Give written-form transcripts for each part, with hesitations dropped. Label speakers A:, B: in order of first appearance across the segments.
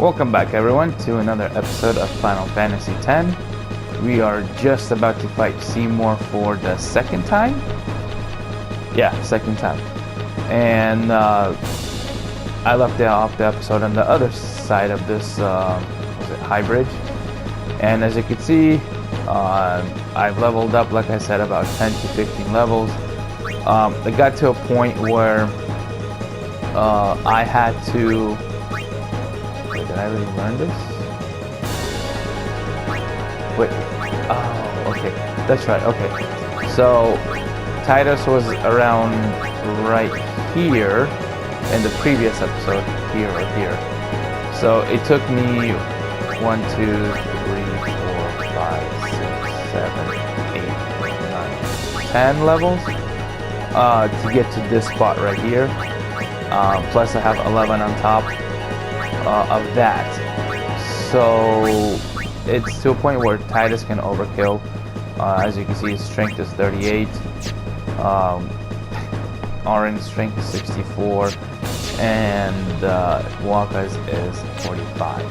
A: Welcome back everyone to another episode of Final Fantasy X. We are just about to fight Seymour for the second time. Yeah, second time. And I left off the episode on the other side of this high bridge. And as you can see, I've leveled up, like I said, about 10 to 15 levels. It got to a point where I had to... Wait, did I already learn this? Wait. Oh, okay. That's right. Okay. So Titus was around right here in the previous episode, here or here. So it took me 1, 2, 3, 4, 5, 6, 7, 8, 9, 10 levels to get to this spot right here. Plus I have 11 on top of that. So it's to a point where Titus can overkill. As you can see, his strength is 38. Oran's strength is 64. And Waka's is 45.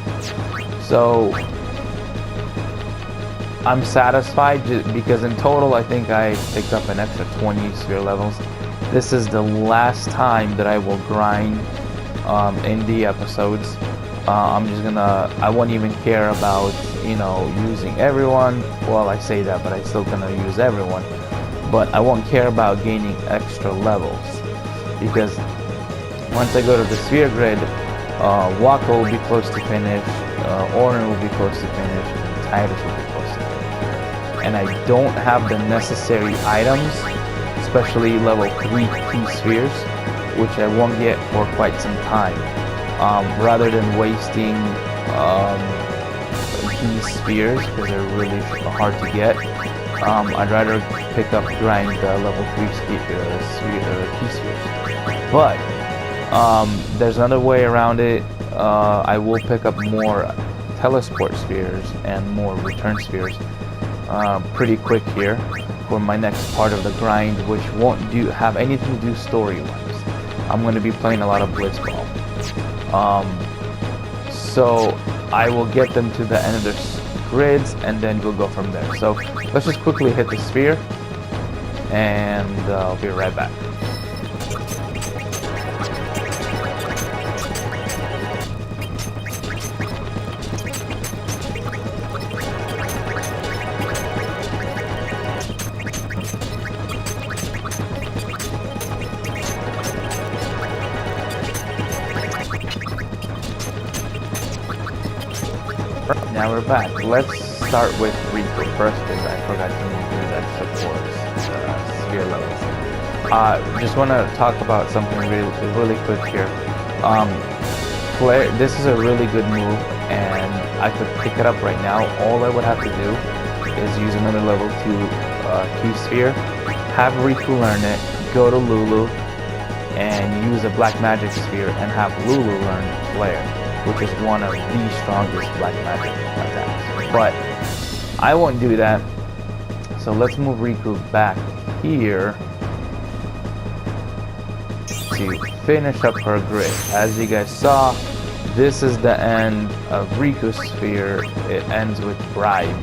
A: So I'm satisfied because in total I think I picked up an extra 20 sphere levels. This is the last time that I will grind in the episodes. I won't even care about, using everyone. Well, I say that, but I'm still gonna use everyone. But I won't care about gaining extra levels because once I go to the sphere grid, Waka will be close to finish, Orin will be close to finish, and Titus will be close to finish. And I don't have the necessary items, especially level 3 key spheres, which I won't get for quite some time. Rather than wasting key spheres, because they're really hard to get, I'd rather pick up grind level 3 key spheres. But there's another way around it. I will pick up more teleport spheres and more return spheres pretty quick here for my next part of the grind, which won't have anything to do story-wise. I'm going to be playing a lot of Blitzball. So I will get them to the end of their grids and then we'll go from there. So let's just quickly hit the sphere and I'll be right back. Now we're back. Let's start with Rico first because I forgot to move these extra force sphere levels. Just want to talk about something really quick here. This is a really good move and I could pick it up right now. All I would have to do is use another level 2 key sphere, have Riku learn it, go to Lulu, and use a black magic sphere and have Lulu learn Flare, which is one of the strongest black magic attacks. But I won't do that. So let's move Riku back here to finish up her grid. As you guys saw, this is the end of Riku's sphere. It ends with Bribe.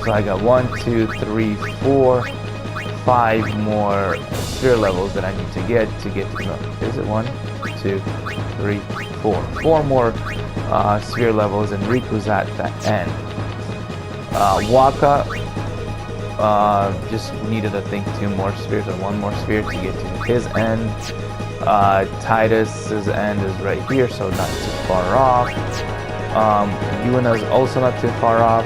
A: So I got 1, 2, 3, 4, 5 more sphere levels that I need to get to, no, is it 1, 2, 3, 4. 4 more sphere levels and Riku's at the end. Waka just needed, I think, 2 more spheres or 1 more sphere to get to his end. Titus's end is right here, so not too far off. Yuna's also not too far off.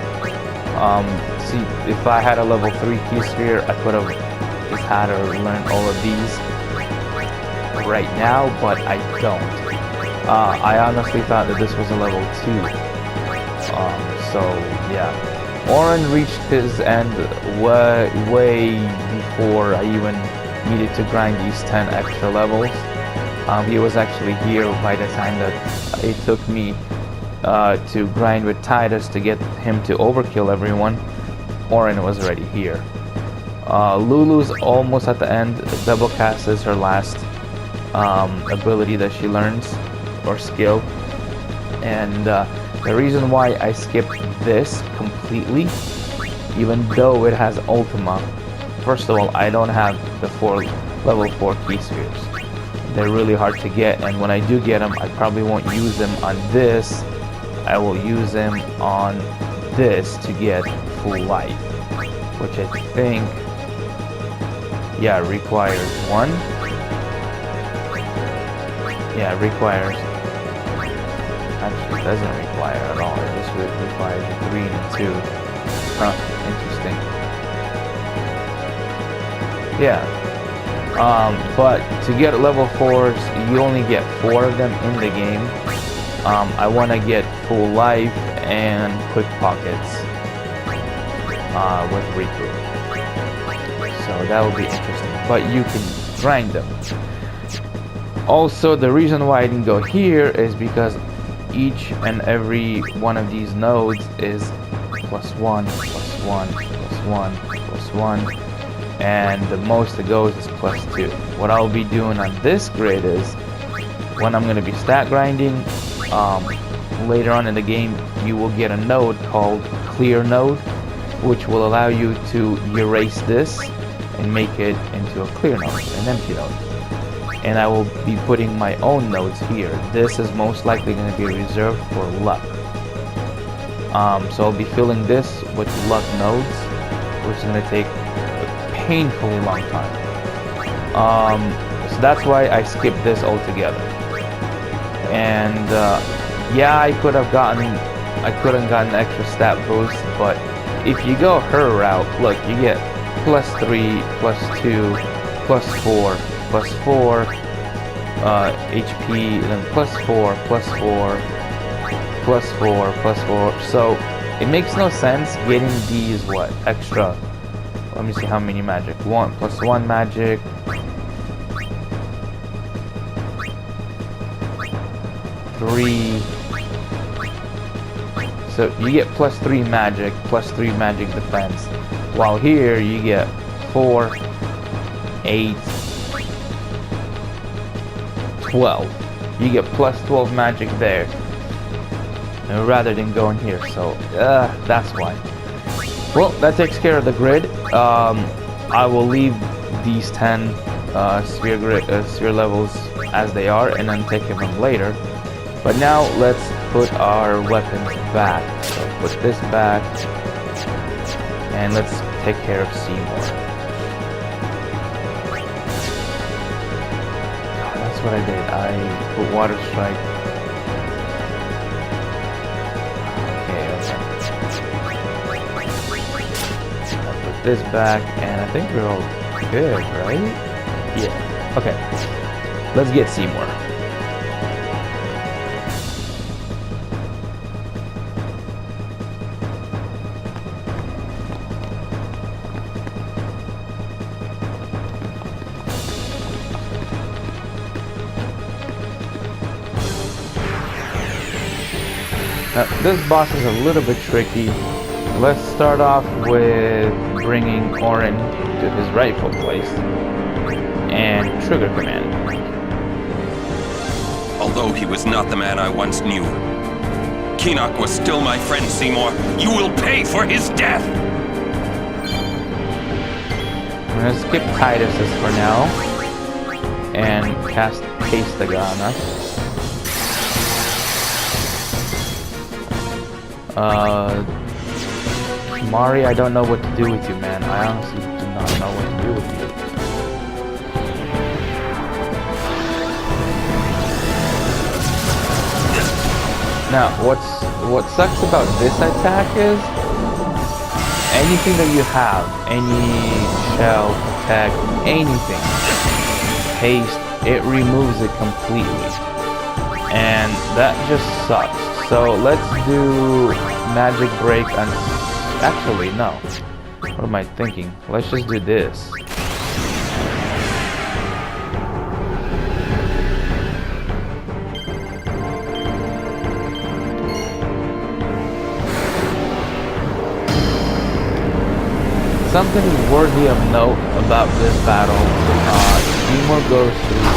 A: See, if I had a level 3 key sphere, I could have just had her learn all of these right now, but I don't. I honestly thought that this was a level 2. So yeah. Orin reached his end way before I even needed to grind these 10 extra levels. He was actually here by the time that it took me to grind with Titus to get him to overkill everyone. Orin was already here. Lulu's almost at the end. Double cast is her last ability that she learns, or skill. And The reason why I skipped this completely, even though it has Ultima, first of all, I don't have the level 4 key spheres. They're really hard to get, and when I do get them, I probably won't use them on this. I will use them on this to get full life, which I think, yeah, requires 1. Yeah, it requires, actually it doesn't require at all, it just requires a 3 and a 2. Huh, interesting. Yeah, but to get level 4s, you only get 4 of them in the game. I want to get full life and quick pockets with Riku. So that will be interesting, but you can grind them. Also, the reason why I didn't go here is because each and every one of these nodes is +1, +1, +1, +1, and the most it goes is +2. What I'll be doing on this grid is, when I'm going to be stat grinding, later on in the game, you will get a node called Clear Node, which will allow you to erase this and make it into a clear node, an empty node. And I will be putting my own nodes here. This is most likely going to be reserved for luck. So I'll be filling this with luck nodes, which is going to take a painfully long time. So that's why I skipped this altogether. And yeah, I could have gotten an extra stat boost, but if you go her route, look, you get +3, +2, +4, +4 HP, and then +4, +4, +4, +4. So it makes no sense getting these extra. Let me see how many magic. 1 +1 magic. 3. So you get +3 magic, +3 magic defense. While here you get 4, 8, 12. You get +12 magic there, rather than going here. So that's why. Well, that takes care of the grid. I will leave these 10 sphere levels as they are, and then take them later. But now let's put our weapons back. So put this back, and let's take care of Seymour. Oh, that's what I did. I put Water Strike. Okay. I'll put this back, and I think we're all good, right? Yeah. Okay. Let's get Seymour. Now, this boss is a little bit tricky. Let's start off with bringing Orin to his rightful place and trigger command.
B: Although he was not the man I once knew, Keenock was still my friend, Seymour. You will pay for his death!
A: I'm gonna skip Titus's for now and cast Paste the on us. Mari, I don't know what to do with you, man. I honestly do not know what to do with you. Now, what sucks about this attack is anything that you have, any shell, attack, anything, haste, it removes it completely. And that just sucks. So let's do magic break on... Actually, no. What am I thinking? Let's just do this. Something worthy of note about this battle. Seymour goes through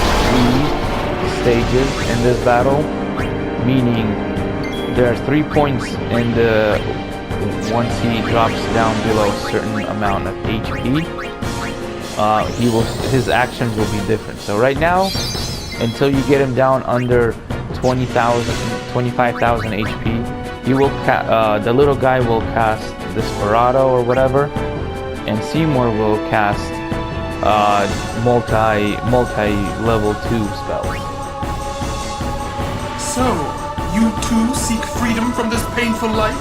A: 3 stages in this battle, meaning there are 3 points in the once he drops down below a certain amount of HP, his actions will be different. So right now, until you get him down under 25,000 HP, he will the little guy will cast Desperado or whatever, and Seymour will cast multi-level 2 spells.
C: So, you too seek freedom from this painful life?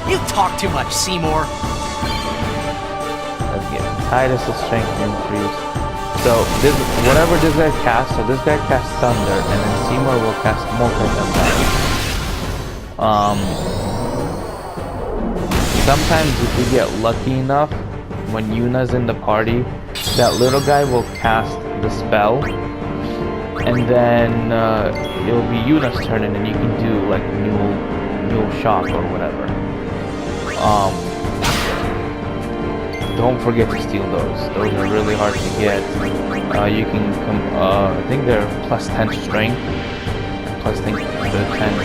D: You talk too much, Seymour.
A: Let's get Titus's strength increase. So this, whatever this guy casts, so this guy casts Thunder, and then Seymour will cast multi-thunder. Sometimes if you get lucky enough, when Yuna's in the party, that little guy will cast the spell, and then it'll be Yuna's turn, and then you can do like Mule Shock or whatever. Don't forget to steal those. Those are really hard to get. You can come. I think they're plus 10 strength, plus 10 defense.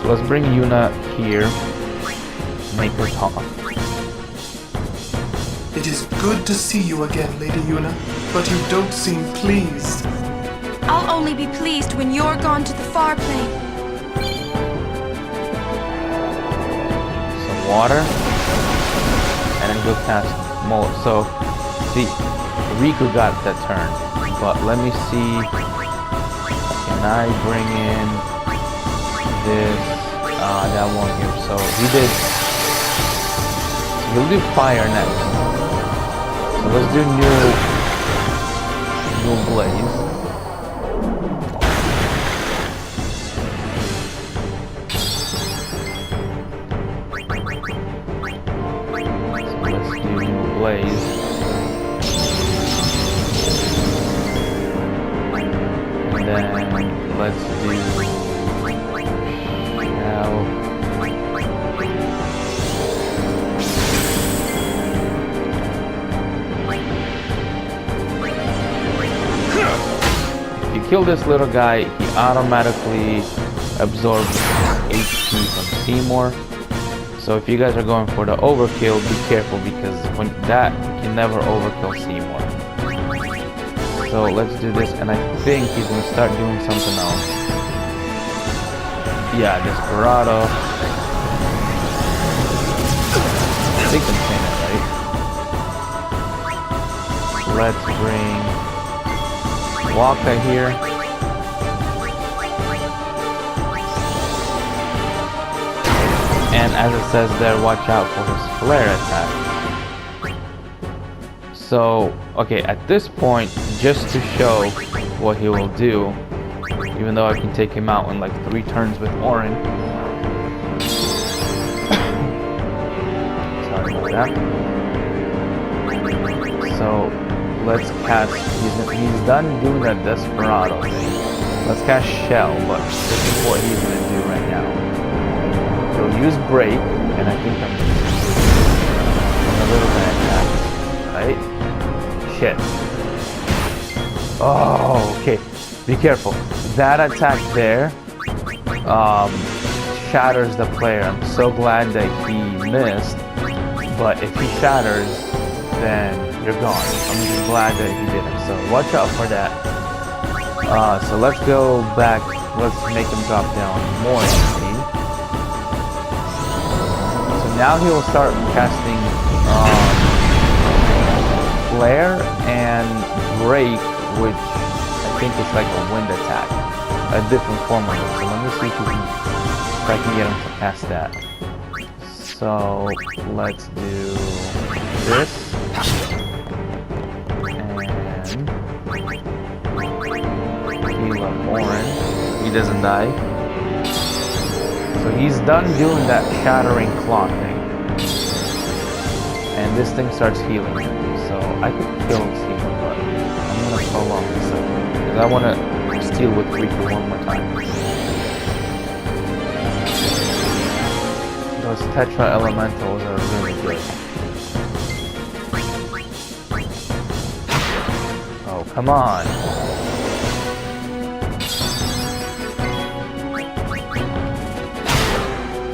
A: So let's bring Yuna here. Make her talk.
C: It is good to see you again, Lady Yuna, but you don't seem pleased.
E: I'll only be pleased when you're gone to the far plane.
A: Some water, and then go cast Mold. So, see, Riku got that turn, but let me see. Can I bring in this? That one here. So he did. He'll do fire next. So let's do new blaze. Blaze. And then let's do shell. If you kill this little guy, he automatically absorbs HP from Seymour. So if you guys are going for the overkill, be careful, because when that, you can never overkill Seymour. So let's do this, and I think he's gonna start doing something else. Yeah, Desperado. I think I'm saying it right. Let's bring Waka here. And as it says there, watch out for his flare attack. So, okay, at this point, just to show what he will do, even though I can take him out in like 3 turns with Orin. Sorry about that. So, let's cast, he's done doing that Desperado thing. Let's cast Shell, but this is what he's going to do right now. He'll use Break, and I think I'm a little bit attack, right? Shit. Oh, okay. Be careful. That attack there shatters the player. I'm so glad that he missed, but if he shatters, then you're gone. I'm just glad that he didn't. So watch out for that. So let's go back. Let's make him drop down more HP. Now he will start casting Flare and Break, which I think is like a wind attack, a different form of it. So let me see if I can get him to cast that. So let's do this, and heal up Orange. He doesn't die. So he's done doing that shattering claw thing. And this thing starts healing him. So I could kill Seymour, but I'm gonna prolong this up because I wanna steal with Riku one more time. Those Tetra Elementals are really good. Oh, come on.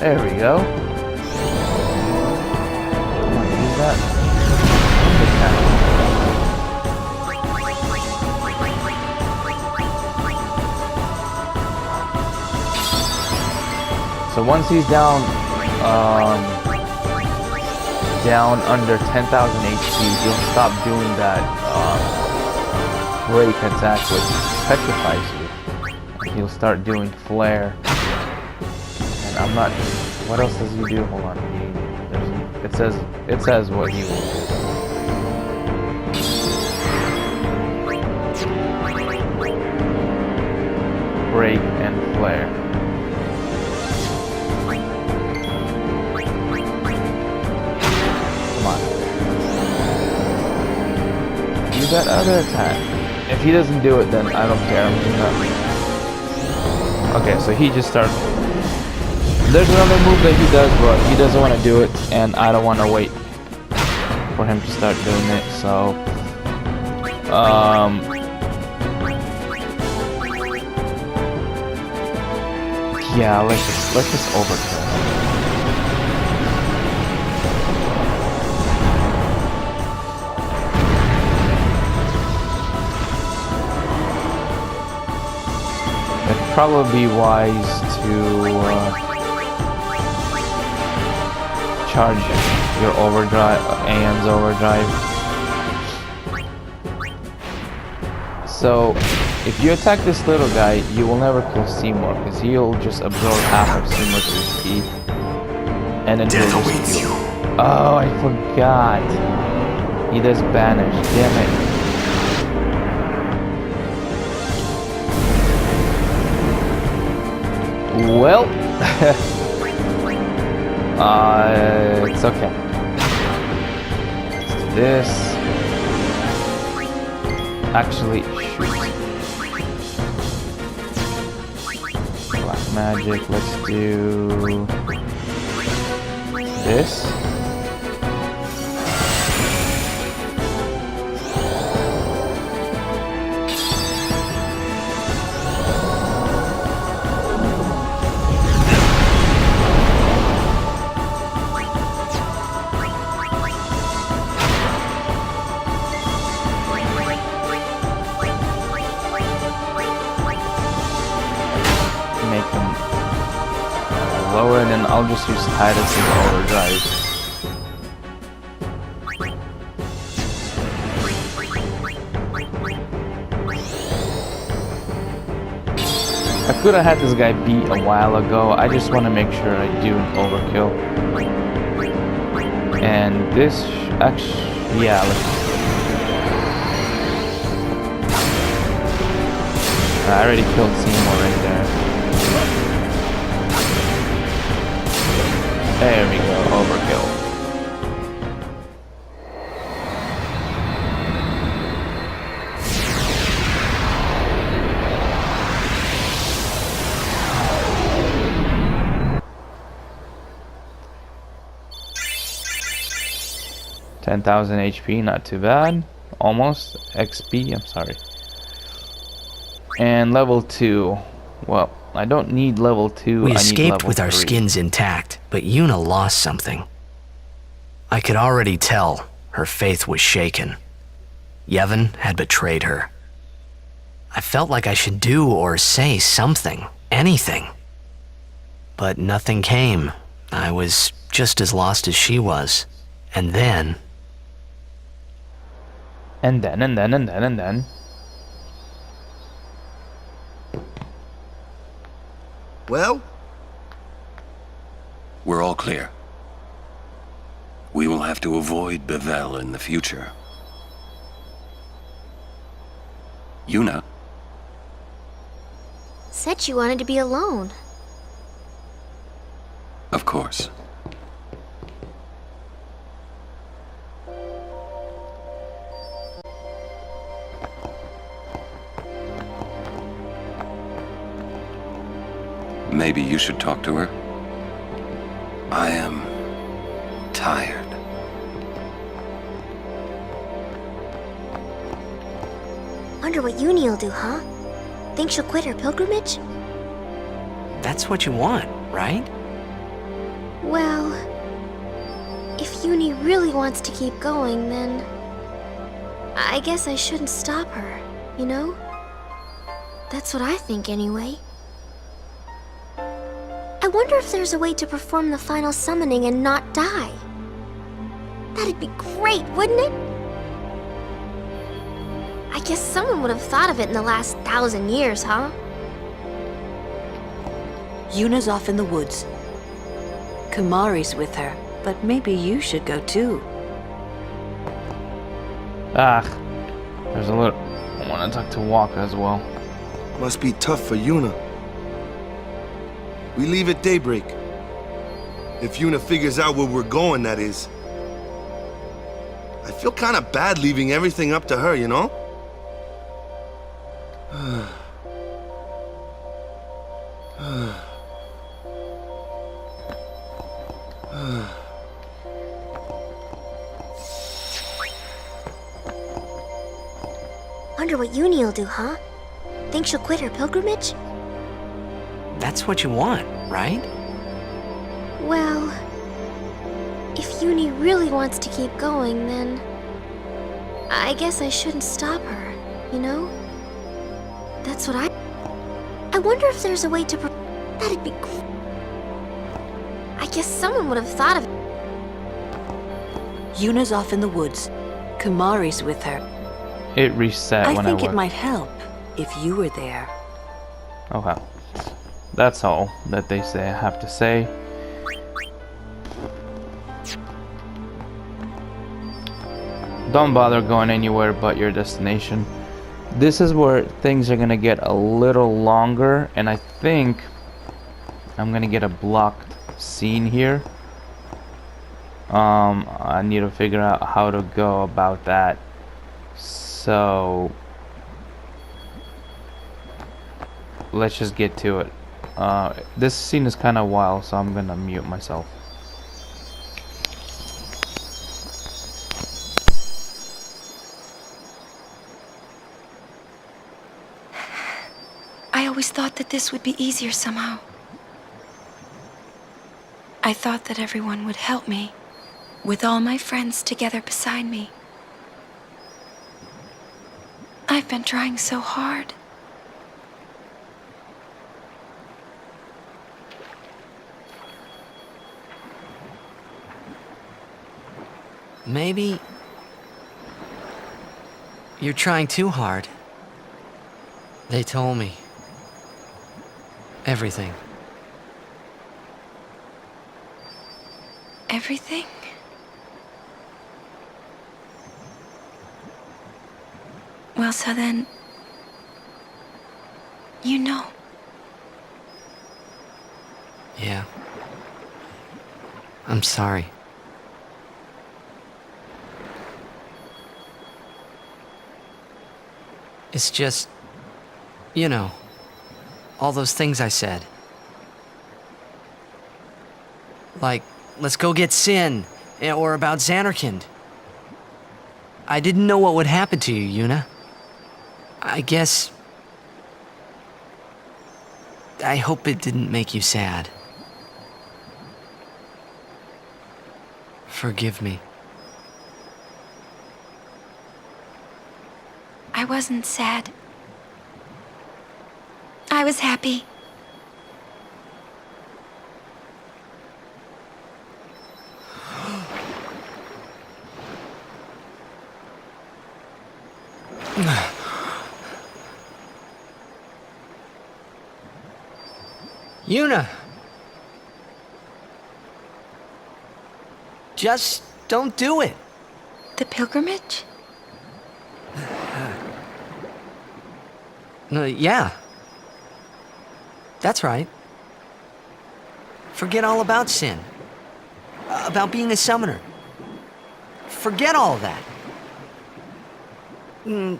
A: There we go. Come on, use that. So once he's down under 10,000 HP, he'll stop doing that break attack which petrifies you. And he'll start doing flare. And I'm not. What else does he do? Hold on. It says what he will do. Break and flare. Do that other attack. If he doesn't do it, then I don't care. I'm just not. Okay, so he just starts. There's another move that he does, but he doesn't want to do it, and I don't want to wait for him to start doing it. So, yeah, let's just overkill. Probably be wise to charge your overdrive, Aeon's overdrive. So, if you attack this little guy, you will never kill Seymour because he'll just absorb half of Seymour's HP, and then he'll just heal. Oh, I forgot. He does banish. Damn it. Well, it's okay. Let's do this. Actually, shoot. Black magic. Let's do this. Lower, and then I'll just use Titus as overdrive. I could have had this guy beat a while ago. I just want to make sure I do an overkill. And this, actually, yeah, I already killed Seymour right there. There we go, overkill. $10,000 HP, not too bad. Almost. XP, I'm sorry. And level 2. Well, I don't need level 2.
D: We
A: I need
D: escaped
A: level
D: with our
A: 3.
D: skins intact, but Yuna lost something. I could already tell her faith was shaken. Yevon had betrayed her. I felt like I should do or say something, anything. But nothing came. I was just as lost as she was. And then...
A: And then...
F: Well?
B: We're all clear. We will have to avoid Bevel in the future. Yuna?
G: Said you wanted to be alone.
B: Of course. Maybe you should talk to her. I am tired.
G: Wonder what Uni'll do, huh? Think she'll quit her pilgrimage?
D: That's what you want, right?
G: Well, if Uni really wants to keep going, then I guess I shouldn't stop her, you know? That's what I think anyway. I wonder if there's a way to perform the final summoning and not die. That'd be great, wouldn't it? I guess someone would have thought of it in the last 1,000 years, huh?
F: Yuna's off in the woods. Kumari's with her, but maybe you should go too.
A: There's a little... I want to talk to Waka as well.
H: Must be tough for Yuna. We leave at daybreak. If Yuna figures out where we're going, that is. I feel kind of bad leaving everything up to her, you know?
G: Wonder what Uni'll do, huh? Think she'll quit her pilgrimage?
D: That's what you want, right?
G: Well, if Uni really wants to keep going, then I guess I shouldn't stop her, you know? That's what I wonder if there's a way to that'd be great. I guess someone would have thought of it.
F: Yuna's off in the woods. Kumari's with her.
A: It reset
F: I
A: when
F: think
A: I
F: it
A: went.
F: might help if you were there.
A: Okay. That's all that they say. I have to say. Don't bother going anywhere but your destination. This is where things are gonna get a little longer, and I think I'm gonna get a blocked scene here. I need to figure out how to go about that. So let's just get to it. This scene is kind of wild, so I'm gonna mute myself.
E: I always thought that this would be easier somehow. I thought that everyone would help me, with all my friends together beside me. I've been trying so hard.
D: Maybe you're trying too hard. They told me everything.
E: Everything? Well, so then, you know.
D: Yeah. I'm sorry. It's just, you know, all those things I said. Like, let's go get Sin, or about Xanarkand. I didn't know what would happen to you, Yuna. I guess... I hope it didn't make you sad. Forgive me.
E: I wasn't sad. I was happy.
D: Yuna! Just don't do it.
E: The pilgrimage?
D: Yeah. That's right. Forget all about Sin. About being a summoner. Forget all of that. You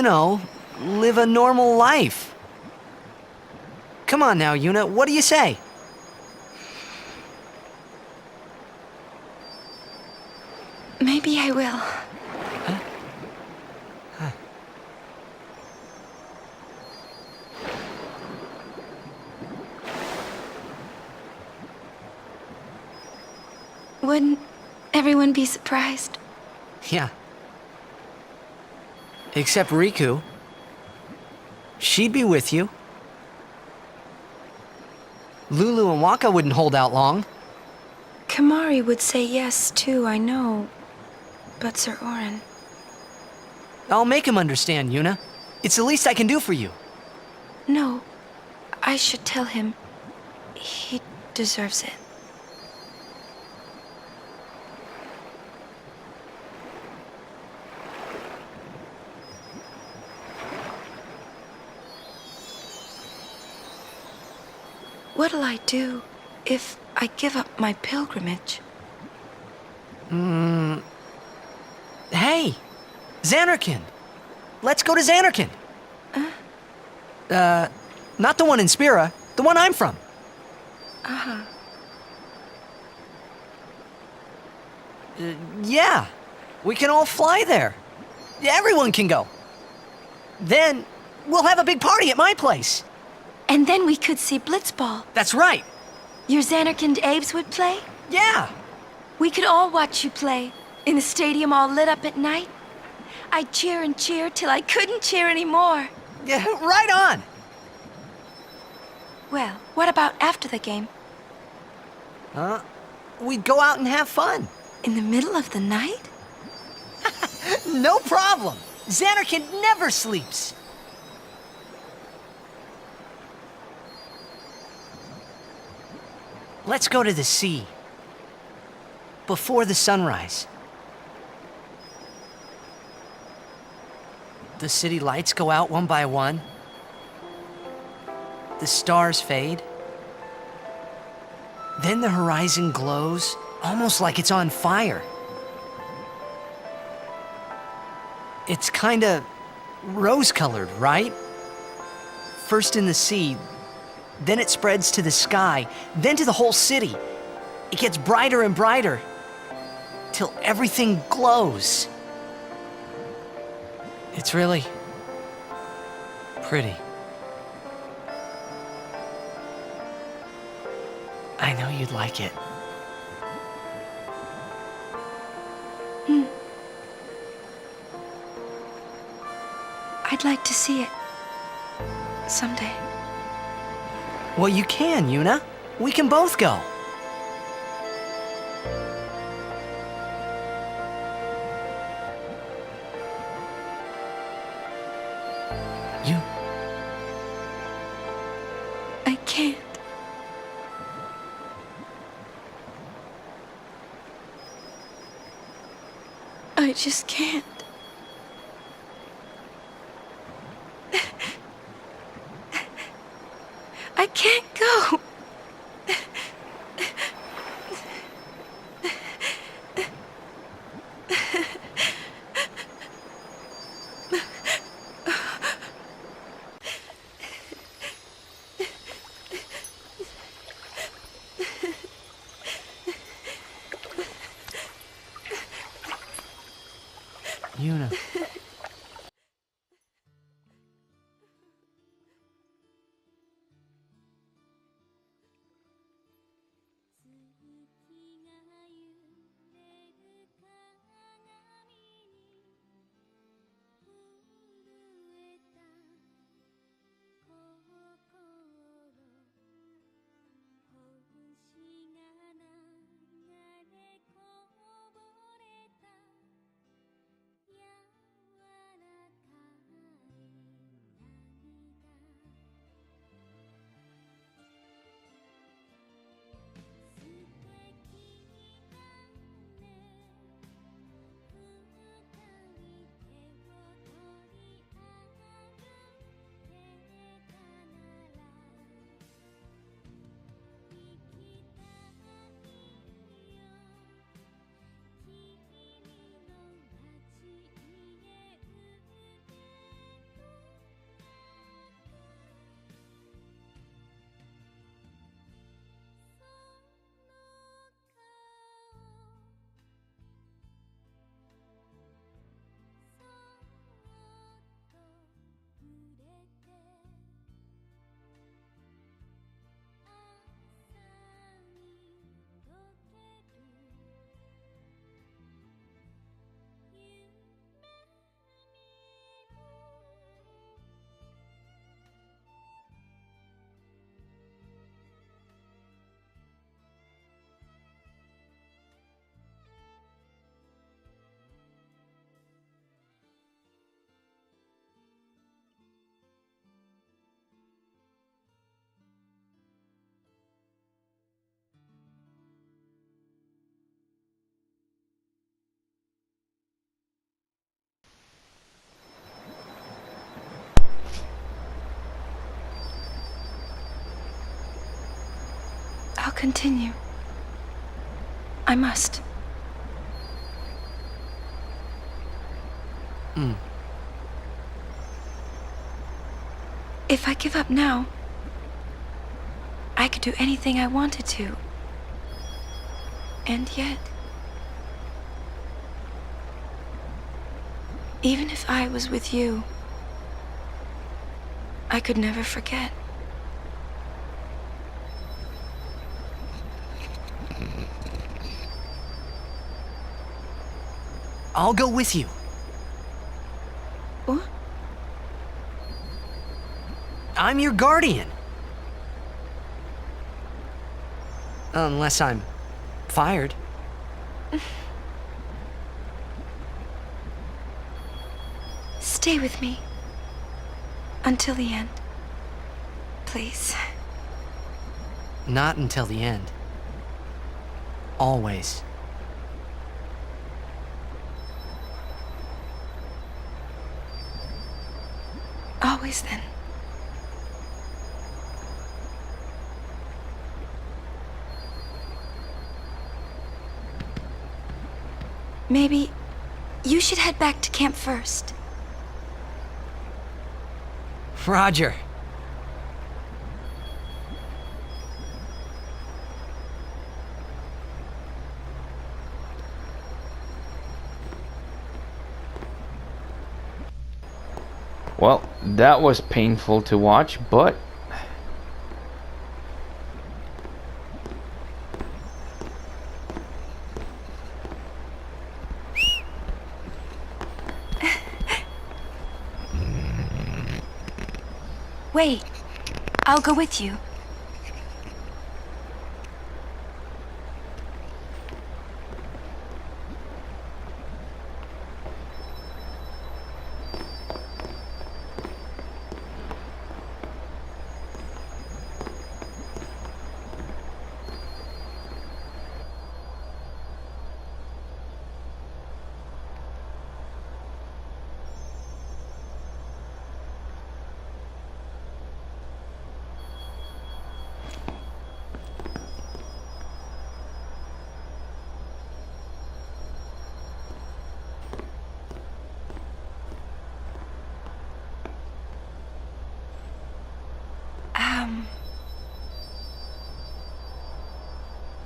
D: know, live a normal life. Come on now, Yuna, what do you say?
E: Maybe I will. Wouldn't everyone be surprised?
D: Yeah. Except Riku. She'd be with you. Lulu and Waka wouldn't hold out long.
E: Kamari would say yes, too, I know. But Sir Orin...
D: I'll make him understand, Yuna. It's the least I can do for you.
E: No, I should tell him. He deserves it. What'll I do if I give up my pilgrimage?
D: Hey! Xanarkand! Let's go to Xanarkand! Not the one in Spira, the one I'm from.
E: Uh-huh.
D: Yeah, we can all fly there. Everyone can go. Then, we'll have a big party at my place.
E: And then we could see Blitzball.
D: That's right.
E: Your Xanarkand Abes would play?
D: Yeah.
E: We could all watch you play, in a stadium all lit up at night. I'd cheer and cheer till I couldn't cheer anymore.
D: Yeah, right on.
E: Well, what about after the game?
D: We'd go out and have fun.
E: In the middle of the night?
D: No problem. Xanarkand never sleeps. Let's go to the sea. Before the sunrise. The city lights go out one by one. The stars fade. Then the horizon glows, almost like it's on fire. It's kinda rose-colored, right? First in the sea, then it spreads to the sky, then to the whole city. It gets brighter and brighter, till everything glows. It's really pretty. I know you'd like it.
E: I'd like to see it. Someday.
D: Well, you can, Yuna. We can both go.
E: I can't. I just can't. I can't go.
D: Yuna.
E: continue. I must. If I give up now, I could do anything I wanted to. And yet, even if I was with you, I could never forget.
D: I'll go with you.
E: What?
D: I'm your guardian. Unless I'm fired.
E: Stay with me. Until the end. Please.
D: Not until the end. Always.
E: Always then. Maybe you should head back to camp first.
D: Roger.
A: Well, that was painful to watch, but
E: Wait, I'll go with you.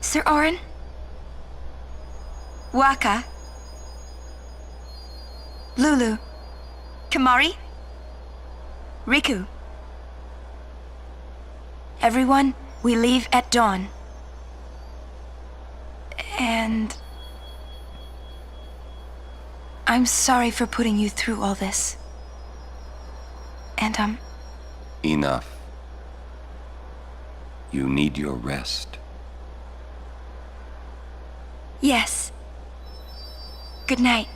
E: Sir Orin? Waka? Lulu? Kamari? Riku? Everyone, we leave at dawn. And I'm sorry for putting you through all this. And
B: Enough. You need your rest.
E: Yes. Good night.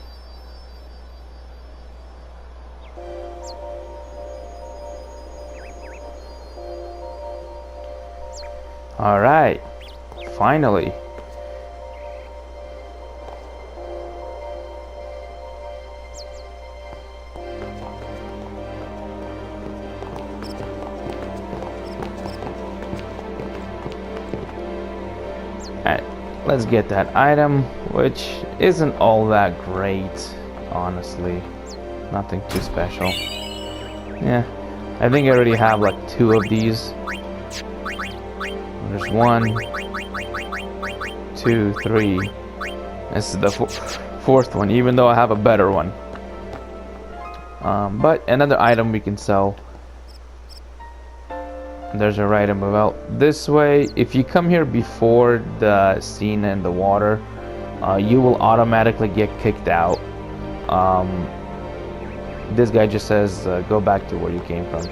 A: all right, finally. Alright, let's get that item, which isn't all that great, honestly. Nothing too special. Yeah, I think I already have like 2 of these. There's 1, 2, 3. This is the 4th one, even though I have a better one. But another item we can sell. There's a item about this way. If you come here before the scene in the water, you will automatically get kicked out. This guy just says go back to where you came from,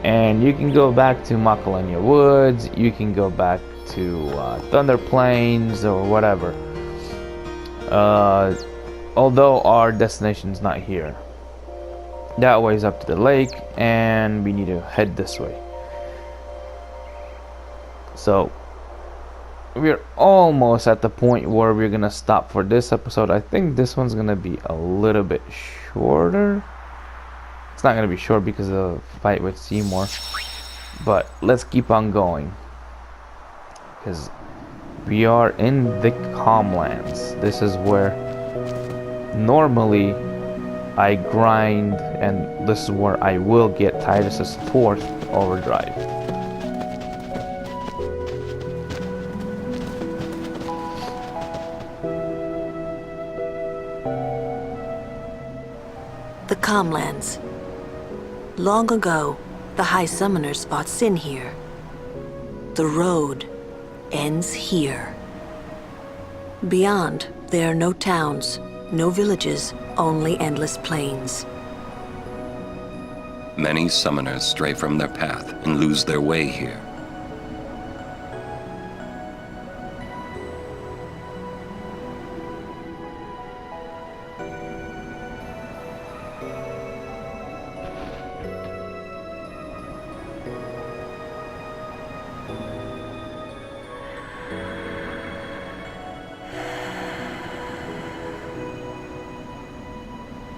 A: and you can go back to Makalania Woods, you can go back to Thunder Plains or whatever, although our destination's not here. That way is up to the lake, and we need to head this way. So we're almost at the point where we're gonna stop for this episode. I think this one's gonna be a little bit shorter. It's not gonna be short because of the fight with Seymour, but let's keep on going. because we are in the Calmlands. This is where normally I grind, and this is where I will get Titus's 4th overdrive.
F: The Calmlands. Long ago, the High Summoners fought Sin here. The road ends here. Beyond, there are no towns, no villages, only endless plains.
B: Many summoners stray from their path and lose their way here.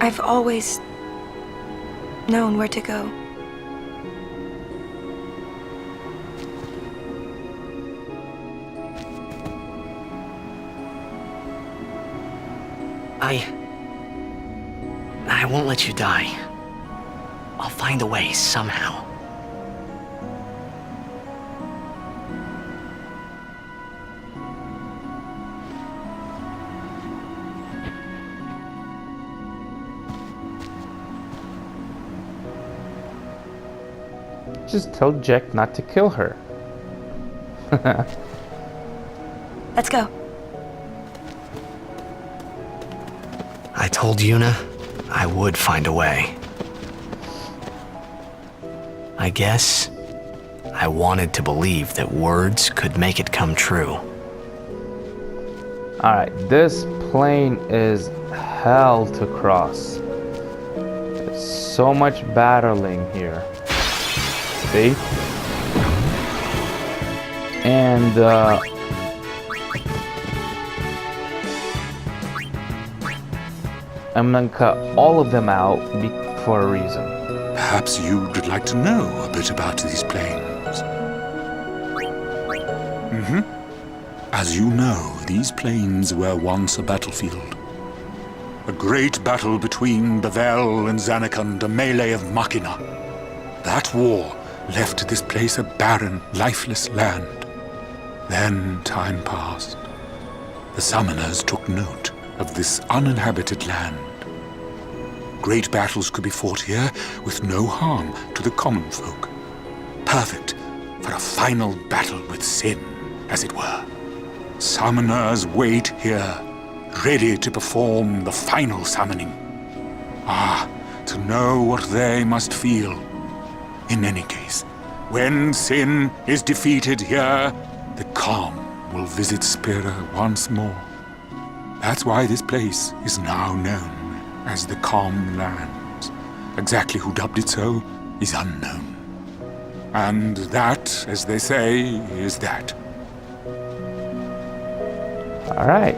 E: I've always known where to go.
D: I won't let you die. I'll find a way somehow.
A: Just tell Jack not to kill her.
E: Let's go.
D: I told Yuna I would find a way. I guess I wanted to believe that words could make it come true.
A: Alright, this plane is hell to cross. There's so much battling here. See? And I'm gonna cut all of them out for a reason.
I: Perhaps you'd like to know a bit about these plains. As you know, these plains were once a battlefield. A great battle between Bavel and Zanarkand, a melee of Machina. That war left this place a barren, lifeless land. Then time passed. The summoners took note of this uninhabited land. Great battles could be fought here with no harm to the common folk. Perfect for a final battle with Sin, as it were. Summoners wait here, ready to perform the final summoning. Ah, to know what they must feel. In any case, when Sin is defeated here, the calm will visit Spira once more. That's why this place is now known as the Calm Lands. Exactly who dubbed it so is unknown. And that, as they say, is that.
A: Alright.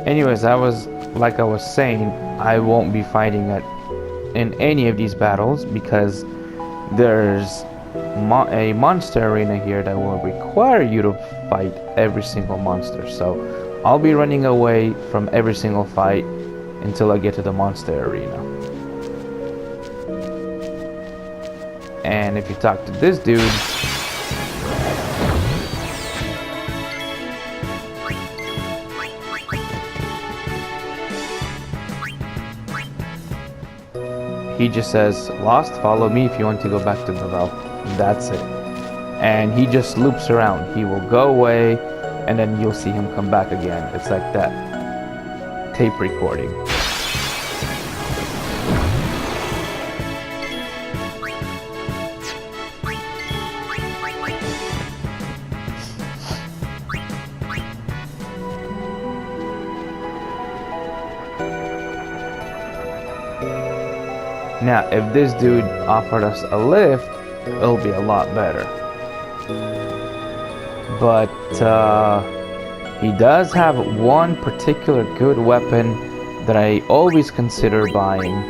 A: Anyways, like I was saying, I won't be fighting in any of these battles because there's a monster arena here that will require you to fight every single monster. So I'll be running away from every single fight until I get to the monster arena. And if you talk to this dude, he just says, "Lost, follow me if you want to go back to Bavel." That's it. And he just loops around. He will go away, and then you'll see him come back again. It's like that tape recording. Now, if this dude offered us a lift, it'll be a lot better. But he does have one particular good weapon that I always consider buying.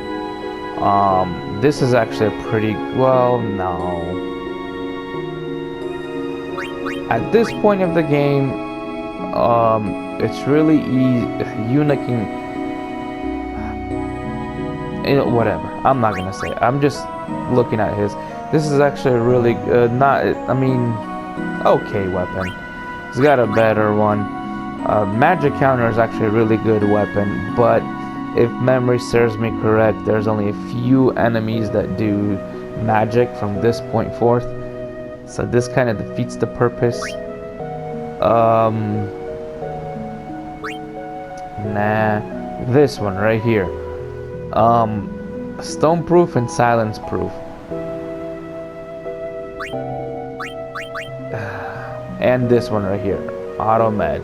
A: This is actually a pretty, well, no. at this point of the game, it's really easy. Yuna can, whatever. I'm not gonna say. I'm just looking at his. This is actually a really okay weapon. He's got a better one. Magic counter is actually a really good weapon, but if memory serves me correct, there's only a few enemies that do magic from this point forth. So this kind of defeats the purpose. This one right here. Stone proof and silence proof. And this one right here, auto med.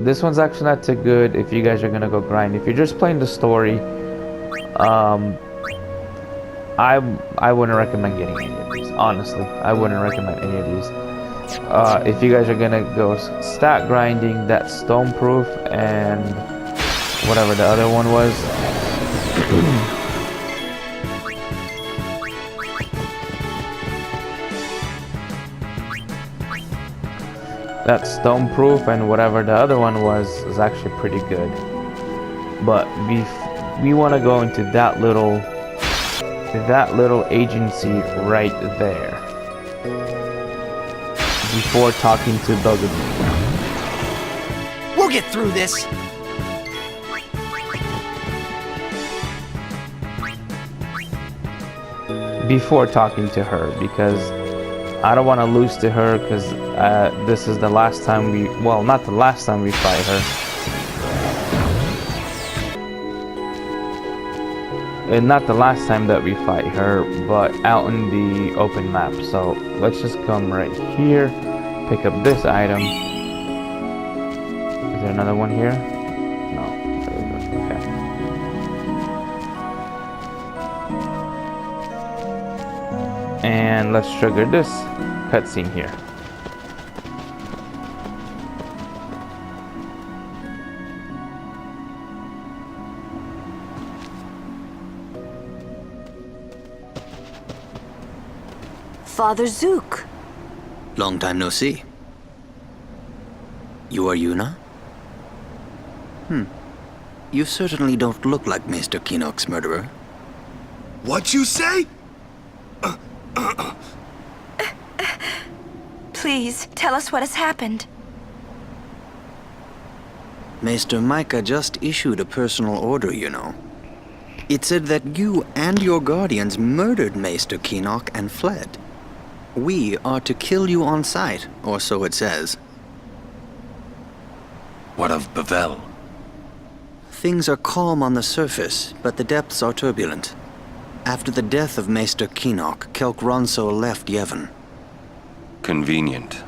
A: This one's actually not too good if you guys are gonna go grind. If you're just playing the story, I wouldn't recommend getting any of these. Honestly, I wouldn't recommend any of these. If you guys are gonna go stat grinding, that stone proof and whatever the other one was. That stone proof and whatever the other one was is actually pretty good. But we want to go into that little agency right there before talking to Bugaboo.
D: We'll get through this.
A: Before talking to her, because I don't want to lose to her, because this is the last time not the last time we fight her. And not the last time that we fight her, but out in the open map. So let's just come right here, pick up this item. Is there another one here? No. There we go. Okay. And let's trigger this cutscene here.
F: Father Zook.
J: Long time no see. You are Yuna? You certainly don't look like Mr. Keenock's murderer.
H: What you say?
E: Please, tell us what has happened.
J: Maester Micah just issued a personal order, you know. It said that you and your guardians murdered Maester Keenock and fled. We are to kill you on sight, or so it says.
B: What of Bevel?
J: Things are calm on the surface, but the depths are turbulent. After the death of Maester Keenock, Kelk Ronso left Yevon.
B: Convenient.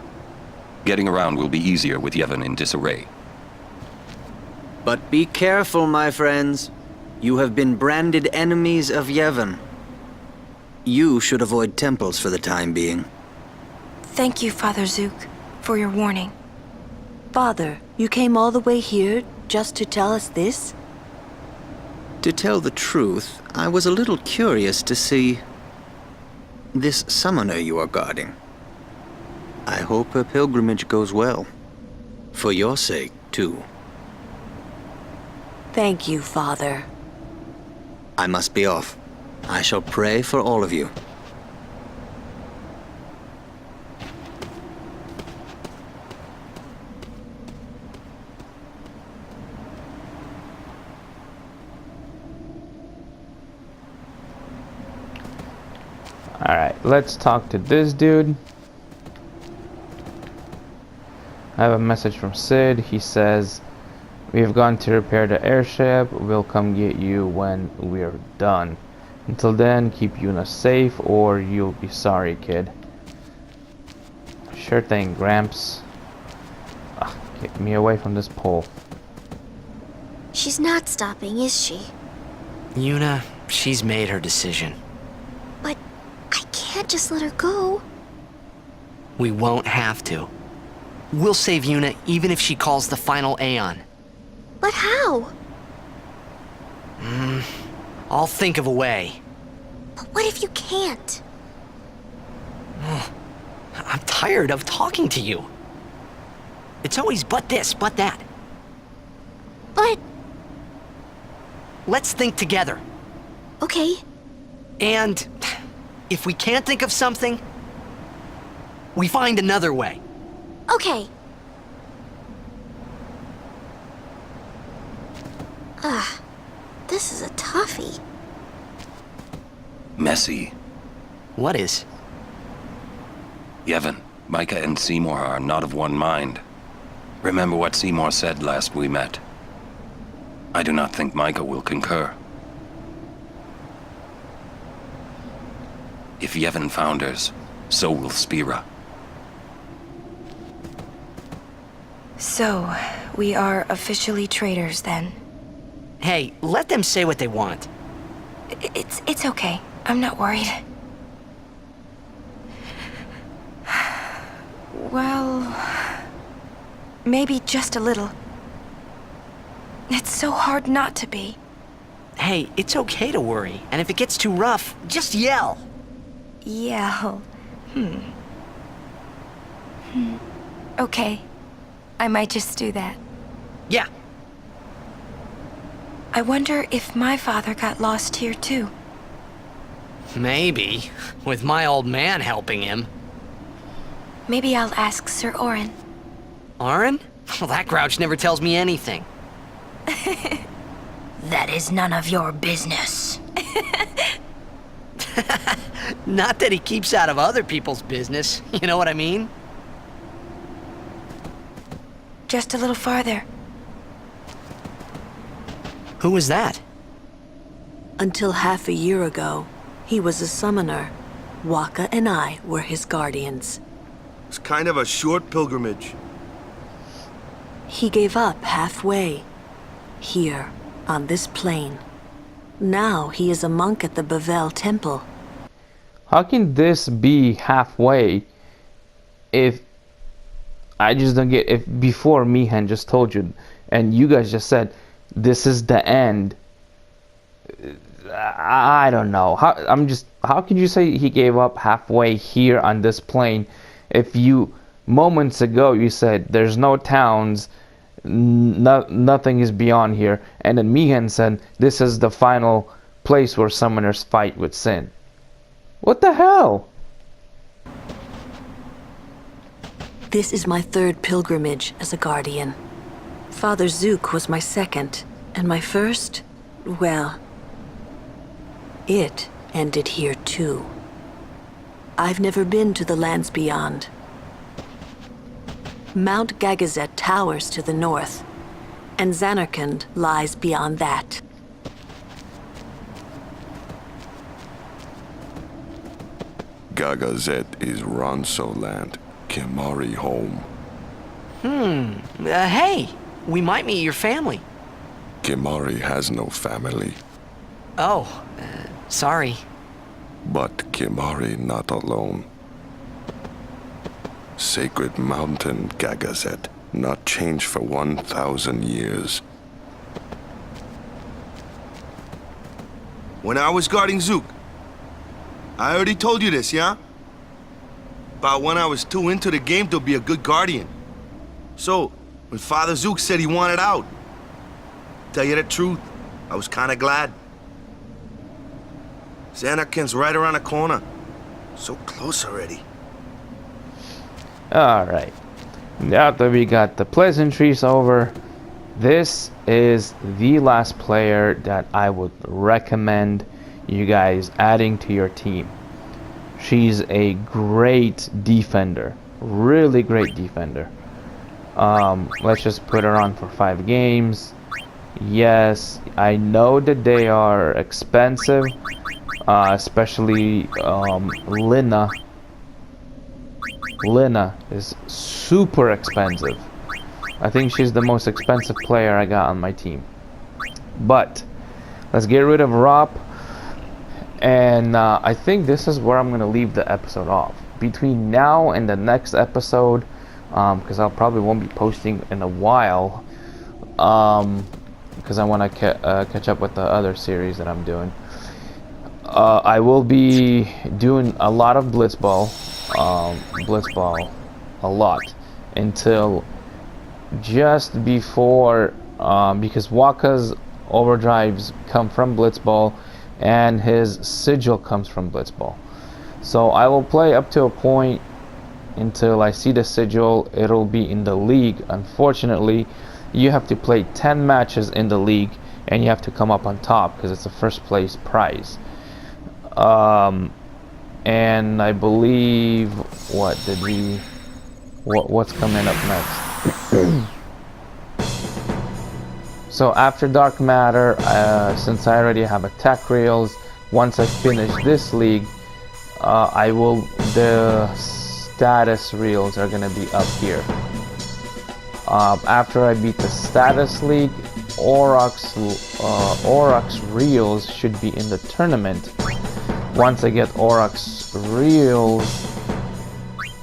B: Getting around will be easier with Yevon in disarray.
J: But be careful, my friends. You have been branded enemies of Yevon. You should avoid temples for the time being.
E: Thank you, Father Zook, for your warning.
F: Father, you came all the way here just to tell us this?
J: To tell the truth, I was a little curious to see this summoner you are guarding. I hope her pilgrimage goes well. For your sake, too.
F: Thank you, Father.
J: I must be off. I shall pray for all of you.
A: Alright, let's talk to this dude. I have a message from Sid. He says, "We have gone to repair the airship. We'll come get you when we're done. Until then, keep Yuna safe or you'll be sorry, kid." Sure thing, Gramps. Get me away from this pole.
G: She's not stopping, is she?
D: Yuna, she's made her decision.
G: But I can't just let her go.
D: We won't have to. We'll save Yuna even if she calls the final Aeon.
G: But how?
D: I'll think of a way.
G: But what if you can't?
D: I'm tired tired of talking to you. It's always but this, but that.
G: But...
D: Let's think together.
G: Okay.
D: And if we can't think of something, we find another way.
G: Okay. Ah, this is a toughie.
B: Messy.
D: What is?
B: Yevon, Micah and Seymour are not of one mind. Remember what Seymour said last we met. I do not think Micah will concur. If Yevon founders, so will Spira.
E: So, we are officially traitors then.
D: Hey, let them say what they want.
E: It's okay. I'm not worried. Well, maybe just a little. It's so hard not to be.
D: Hey, it's okay to worry, and if it gets too rough, just yell.
E: Yell. Okay. I might just do that.
D: Yeah.
E: I wonder if my father got lost here too.
D: Maybe, with my old man helping him.
E: Maybe I'll ask Sir Orin.
D: Orin? Well, that grouch never tells me anything.
E: That is none of your business.
D: Not that he keeps out of other people's business, you know what I mean?
E: Just a little farther.
D: Who was that?
F: Until half a year ago, he was a summoner. Waka and I were his guardians.
H: It's kind of a short pilgrimage.
F: He gave up halfway. Here, on this plain. Now he is a monk at the Bavel temple.
A: How can this be halfway if I just don't get, if before Mihan just told you and you guys just said this is the end? I don't know. How can you say he gave up halfway here on this plane if you moments ago you said there's no towns, nothing is beyond here, and then Mihan said this is the final place where summoners fight with sin? What the hell?
F: This is my third pilgrimage as a guardian. Father Zook was my second, and my first, well, it ended here too. I've never been to the lands beyond. Mount Gagazet towers to the north, and Zanarkand lies beyond that.
K: Gagazet is Ronso land, Kimari home.
D: Hey, we might meet your family.
K: Kimari has no family.
D: Oh, sorry.
K: But Kimari not alone. Sacred mountain Gagazet, not changed for 1,000 years.
H: When I was guarding Zook, I already told you this, yeah? About when I was too into the game to be a good guardian. So, when Father Zook said he wanted out, tell you the truth, I was kinda glad. Zanarkand's right around the corner. So close already.
A: Alright. Now that we got the pleasantries over, this is the last player that I would recommend you guys adding to your team. She's a great defender. Really great defender. Let's just put her on for 5 games. Yes, I know that they are expensive. Especially Lina. Lina is super expensive. I think she's the most expensive player I got on my team. But let's get rid of Rob. And I think this is where I'm going to leave the episode off. Between now and the next episode, because I probably won't be posting in a while, because I want to catch up with the other series that I'm doing. I will be doing a lot of Blitzball. Blitzball a lot until just before, because Waka's overdrives come from Blitzball and his sigil comes from Blitzball. So I will play up to a point until I see the sigil. It'll be in the league. Unfortunately, you have to play 10 matches in the league and you have to come up on top because it's a first place prize. And I believe, what's coming up next? So after Dark Matter, since I already have attack rails, once I finish this league, the status reels are gonna be up here. After I beat the status league, Aurochs reels should be in the tournament. Once I get Aurochs reels,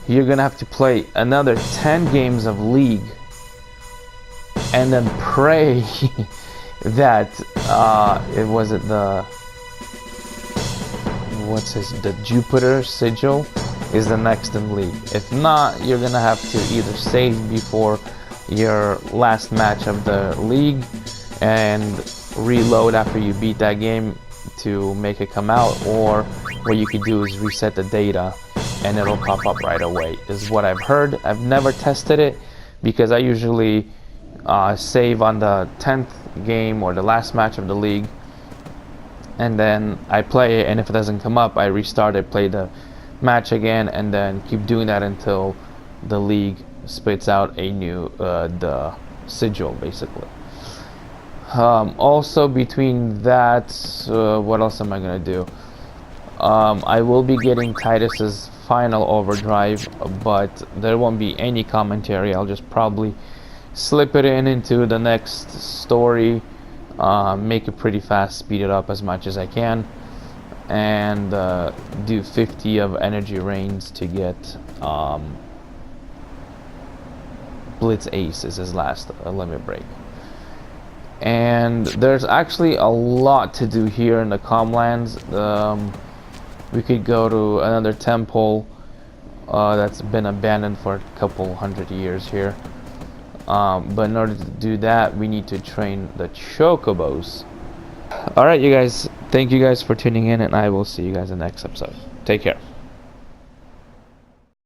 A: you're gonna have to play another 10 games of league and then pray that the Jupiter sigil is the next in league. If not, you're gonna have to either save before your last match of the league and reload after you beat that game to make it come out, or what you could do is reset the data and it'll pop up right away, is what I've heard. I've never tested it because I usually save on the 10th game or the last match of the league, and then I play it, and if it doesn't come up, I restart it, play the match again, and then keep doing that until the league spits out a new the sigil, basically. Also between that, what else am I gonna do? I will be getting Titus's final overdrive, but there won't be any commentary. I'll just probably slip it into the next story, make it pretty fast, speed it up as much as I can, and do 50 of energy rains to get Blitz Ace is his last limit break. And there's actually a lot to do here in the Comlands. We could go to another temple that's been abandoned for a couple hundred years here. But in order to do that, we need to train the Chocobos. Alright, you guys, thank you guys for tuning in, and I will see you guys in the next episode. Take care.